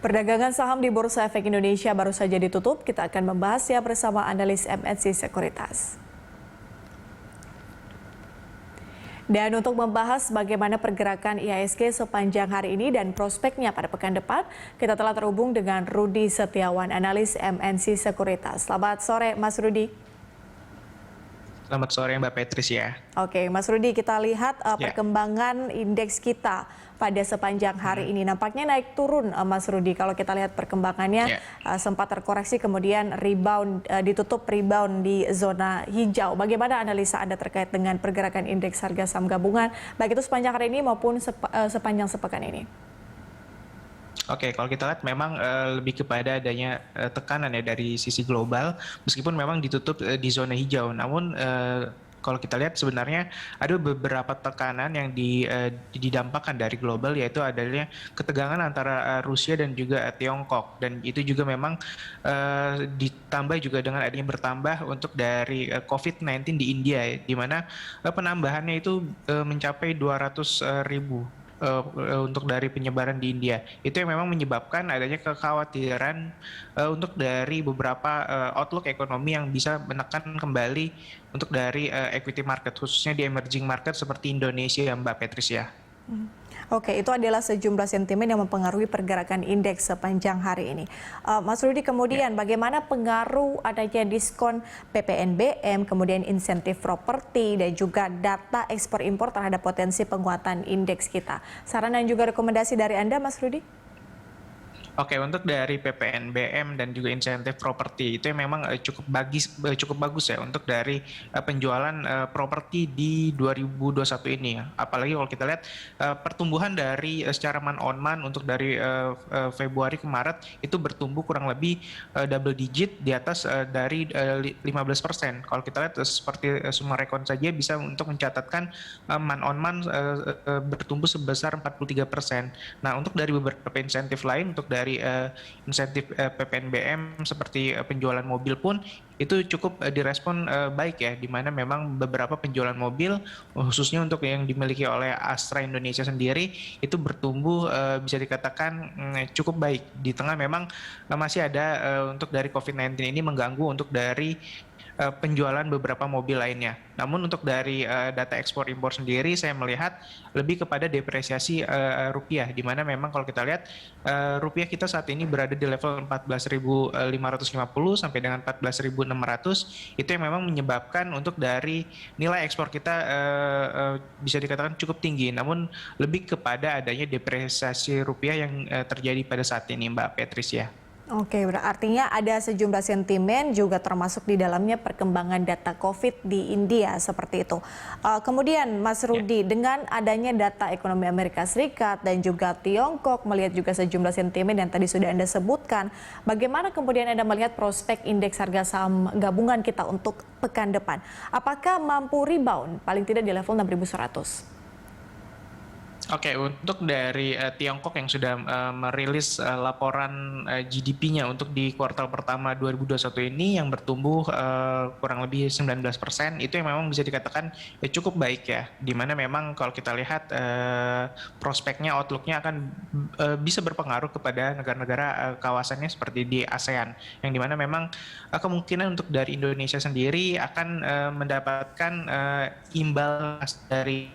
Perdagangan saham di Bursa Efek Indonesia baru saja ditutup. Kita akan membahasnya bersama analis MNC Sekuritas. Dan untuk membahas bagaimana pergerakan IHSG sepanjang hari ini dan prospeknya pada pekan depan, kita telah terhubung dengan Rudi Setiawan, analis MNC Sekuritas. Selamat sore, Mas Rudi. Selamat sore Mbak Patricia. Oke, Mas Rudi, kita lihat perkembangan indeks kita pada sepanjang hari ini. Nampaknya naik turun, Mas Rudi. Kalau kita lihat perkembangannya sempat terkoreksi, kemudian ditutup rebound di zona hijau. Bagaimana analisa Anda terkait dengan pergerakan indeks harga saham gabungan, baik itu sepanjang hari ini maupun sepanjang sepekan ini? Oke, kalau kita lihat memang lebih kepada adanya tekanan ya dari sisi global, meskipun memang ditutup di zona hijau. Namun kalau kita lihat sebenarnya ada beberapa tekanan yang didampakkan dari global, yaitu adanya ketegangan antara Rusia dan juga Tiongkok, dan itu juga memang ditambah juga dengan adanya bertambah untuk dari COVID-19 di India, di mana penambahannya itu mencapai 200.000 untuk dari penyebaran di India. Itu yang memang menyebabkan adanya kekhawatiran untuk dari beberapa outlook ekonomi yang bisa menekan kembali untuk dari equity market, khususnya di emerging market seperti Indonesia ya Mbak Patricia. Oke, itu adalah sejumlah sentimen yang mempengaruhi pergerakan indeks sepanjang hari ini. Mas Rudi, kemudian bagaimana pengaruh adanya diskon PPNBM, kemudian insentif properti, dan juga data ekspor impor terhadap potensi penguatan indeks kita? Saran dan juga rekomendasi dari Anda, Mas Rudi? Oke, untuk dari PPNBM dan juga insentif properti itu memang cukup bagus ya untuk dari penjualan properti di 2021 ini ya. Apalagi kalau kita lihat pertumbuhan dari secara month on month untuk dari Februari ke Maret itu bertumbuh kurang lebih double digit di atas dari 15%. Kalau kita lihat seperti Sumarekon saja bisa untuk mencatatkan month on month bertumbuh sebesar 43%. Nah, untuk dari beberapa insentif lain, untuk dari insentif PPNBM seperti penjualan mobil pun itu cukup direspon baik ya, di mana memang beberapa penjualan mobil khususnya untuk yang dimiliki oleh Astra Indonesia sendiri itu bertumbuh bisa dikatakan cukup baik di tengah memang masih ada untuk dari COVID-19 ini mengganggu untuk dari penjualan beberapa mobil lainnya. Namun untuk dari data ekspor impor sendiri saya melihat lebih kepada depresiasi rupiah, di mana memang kalau kita lihat rupiah kita saat ini berada di level 14.550 sampai dengan 14.600, itu yang memang menyebabkan untuk dari nilai ekspor kita bisa dikatakan cukup tinggi, namun lebih kepada adanya depresiasi rupiah yang terjadi pada saat ini Mbak Patricia. Oke, artinya ada sejumlah sentimen juga termasuk di dalamnya perkembangan data COVID di India seperti itu. Kemudian Mas Rudi, dengan adanya data ekonomi Amerika Serikat dan juga Tiongkok, melihat juga sejumlah sentimen yang tadi sudah Anda sebutkan, bagaimana kemudian Anda melihat prospek indeks harga saham gabungan kita untuk pekan depan? Apakah mampu rebound paling tidak di level 6.100? Oke, untuk dari Tiongkok yang sudah merilis laporan GDP-nya untuk di kuartal pertama 2021 ini yang bertumbuh kurang lebih 19%, itu yang memang bisa dikatakan cukup baik ya. Dimana memang kalau kita lihat prospeknya, outlook-nya akan bisa berpengaruh kepada negara-negara kawasannya seperti di ASEAN, yang dimana memang kemungkinan untuk dari Indonesia sendiri akan mendapatkan imbal dari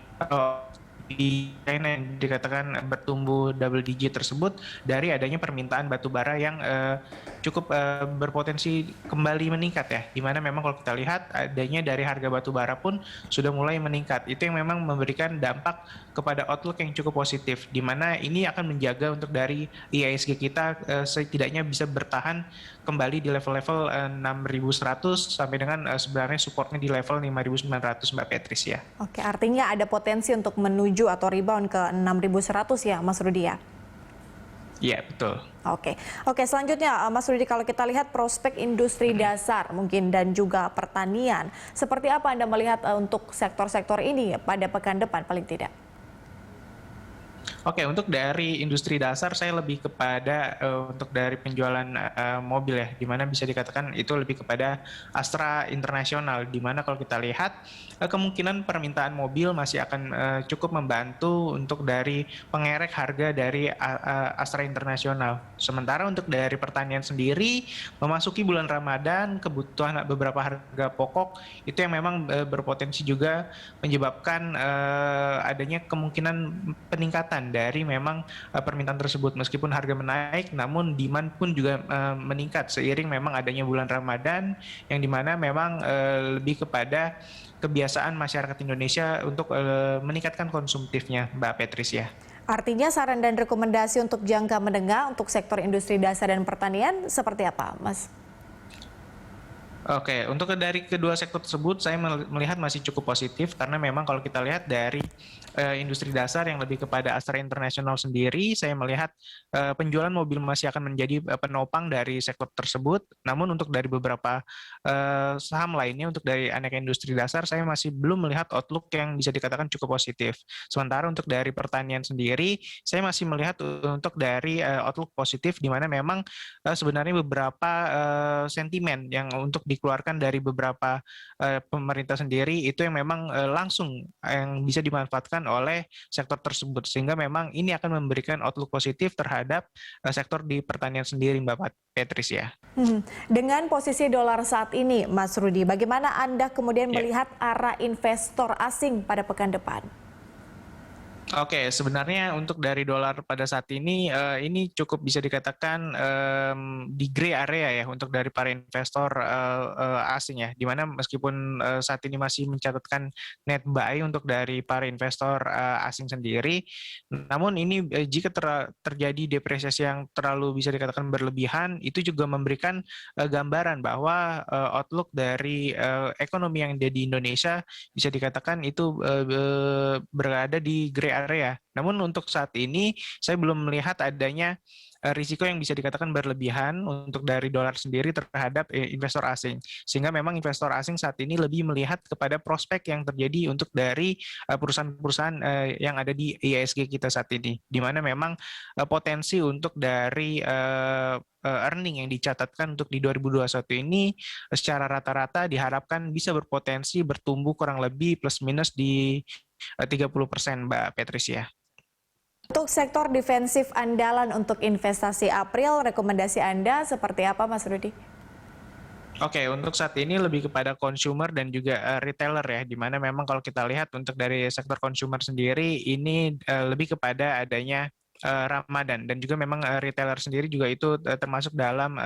di China yang dikatakan bertumbuh double digit tersebut dari adanya permintaan batu bara yang cukup berpotensi kembali meningkat ya, dimana memang kalau kita lihat adanya dari harga batu bara pun sudah mulai meningkat. Itu yang memang memberikan dampak kepada outlook yang cukup positif, dimana ini akan menjaga untuk dari IHSG kita setidaknya bisa bertahan kembali di level-level 6.100 sampai dengan sebenarnya supportnya di level 5.900 Mbak Patricia. Oke, artinya ada potensi untuk menuju atau rebound ke 6.100 ya Mas Rudi ya? Iya, betul. Oke, selanjutnya Mas Rudi, kalau kita lihat prospek industri dasar mungkin dan juga pertanian, seperti apa Anda melihat untuk sektor-sektor ini pada pekan depan paling tidak? Oke, untuk dari industri dasar saya lebih kepada untuk dari penjualan mobil ya, di mana bisa dikatakan itu lebih kepada Astra Internasional, di mana kalau kita lihat kemungkinan permintaan mobil masih akan cukup membantu untuk dari pengerek harga dari Astra Internasional. Sementara untuk dari pertanian sendiri, memasuki bulan Ramadan, kebutuhan beberapa harga pokok itu yang memang berpotensi juga menyebabkan adanya kemungkinan peningkatan dari memang permintaan tersebut. Meskipun harga menaik, namun demand pun juga meningkat seiring memang adanya bulan Ramadan, yang dimana memang lebih kepada kebiasaan masyarakat Indonesia untuk meningkatkan konsumtifnya, Mbak Patricia. Artinya saran dan rekomendasi untuk jangka menengah untuk sektor industri dasar dan pertanian seperti apa, Mas? Oke, untuk dari kedua sektor tersebut saya melihat masih cukup positif karena memang kalau kita lihat dari industri dasar yang lebih kepada Astra International sendiri, saya melihat penjualan mobil masih akan menjadi penopang dari sektor tersebut. Namun untuk dari beberapa saham lainnya, untuk dari aneka industri dasar, saya masih belum melihat outlook yang bisa dikatakan cukup positif. Sementara untuk dari pertanian sendiri, saya masih melihat untuk dari outlook positif, di mana memang sebenarnya beberapa sentimen yang untuk dikeluarkan dari beberapa pemerintah sendiri itu yang memang langsung yang bisa dimanfaatkan oleh sektor tersebut, sehingga memang ini akan memberikan outlook positif terhadap sektor di pertanian sendiri, Mbak Patricia. Dengan posisi dolar saat ini, Mas Rudi, bagaimana Anda kemudian melihat arah investor asing pada pekan depan? Oke, sebenarnya untuk dari dolar pada saat ini cukup bisa dikatakan di gray area ya untuk dari para investor asing ya, di mana meskipun saat ini masih mencatatkan net buy untuk dari para investor asing sendiri, namun ini jika terjadi depresiasi yang terlalu bisa dikatakan berlebihan, itu juga memberikan gambaran bahwa outlook dari ekonomi yang ada di Indonesia bisa dikatakan itu berada di gray area. Namun untuk saat ini saya belum melihat adanya risiko yang bisa dikatakan berlebihan untuk dari dolar sendiri terhadap investor asing. Sehingga memang investor asing saat ini lebih melihat kepada prospek yang terjadi untuk dari perusahaan-perusahaan yang ada di IISG kita saat ini. Di mana memang potensi untuk dari earning yang dicatatkan untuk di 2021 ini secara rata-rata diharapkan bisa berpotensi bertumbuh kurang lebih plus minus di 30%, Mbak Patricia. Untuk sektor defensif andalan untuk investasi April, rekomendasi Anda seperti apa, Mas Rudi? Oke, untuk saat ini lebih kepada consumer dan juga retailer ya, di mana memang kalau kita lihat untuk dari sektor consumer sendiri ini lebih kepada adanya Ramadan, dan juga memang retailer sendiri juga itu termasuk dalam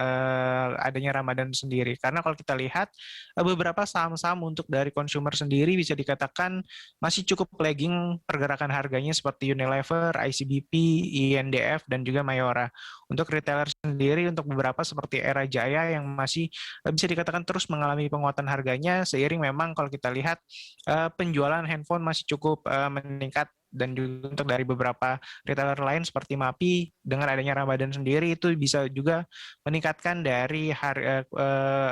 adanya Ramadan sendiri. Karena kalau kita lihat beberapa saham-saham untuk dari consumer sendiri bisa dikatakan masih cukup lagging pergerakan harganya seperti Unilever, ICBP, INDF, dan juga Mayora. Untuk retailer sendiri untuk beberapa seperti Era Jaya yang masih bisa dikatakan terus mengalami penguatan harganya seiring memang kalau kita lihat penjualan handphone masih cukup meningkat, dan juga untuk dari beberapa retailer lain seperti MAPI dengan adanya Ramadan sendiri itu bisa juga meningkatkan dari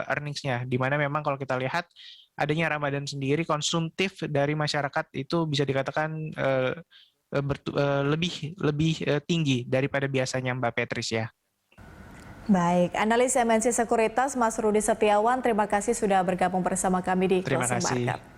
earnings-nya, di mana memang kalau kita lihat adanya Ramadan sendiri konsumtif dari masyarakat itu bisa dikatakan lebih tinggi daripada biasanya, Mbak Patricia. Baik, analis MNC Sekuritas Mas Rudi Setiawan, terima kasih sudah bergabung bersama kami di Terima Closing kasih. Market.